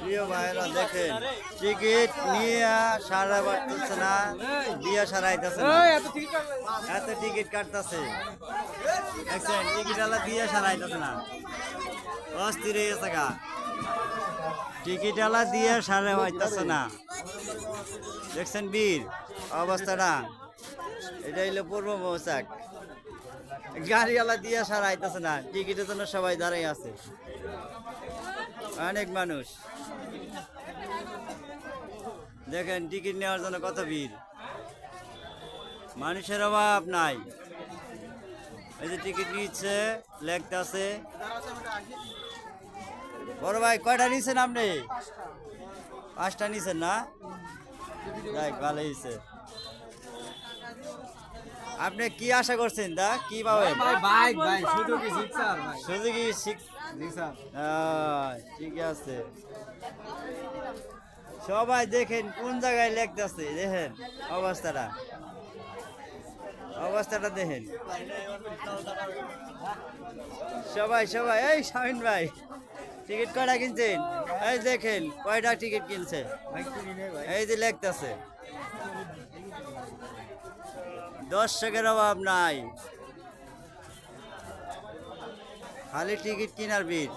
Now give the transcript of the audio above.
প্রিয় ভাইরা দেখেন টিকিট নিয়ে সারা বাড়তেছে না, দিয়ে সারাইতেছে না, এত টিকিট কাটতেছে দেখছেন, টিকিট আলা দিয়ে সারাইতেছে না, অস্থির হয়ে গেছে গা, টিকিট আলা দিয়ে সারা হইতেছে না। দেখছেন বীর অবস্থাটা, এটা হইলো পূর্ব মৌচাক, গাড়িওয়ালা দিয়ে সারাইতেছে না, টিকিটের জন্য সবাই দাঁড়াই আছে, অনেক মানুষ দেখেন টিকিট নেওয়ার জন্য কত ভিড়, মানুষের অভাব নাই। এই যে টিকিট নিচ্ছে, লেখতেছে। বড় ভাই কয়টা নিছেন আপনি? 5টা নিছেন না? দেখ ভালো হয়েছে। আপনি কি আশা করছেন দা, কি পাবেন? সুজুকি ঠিক আছে। সবাই দেখেন কোন জায়গায় লেখতেছে, দেখেন অবস্থাটা, অবস্থাটা দেখেন। সবাই সবাই এই শাহিন ভাই টিকিট কয়টা কিনছেন? এই দেখেন কয়টা টিকিট কিনছে, এই যে লেখতেছে। দর্শকের অভাব নাই, খালি টিকিট কেনার ভিড়।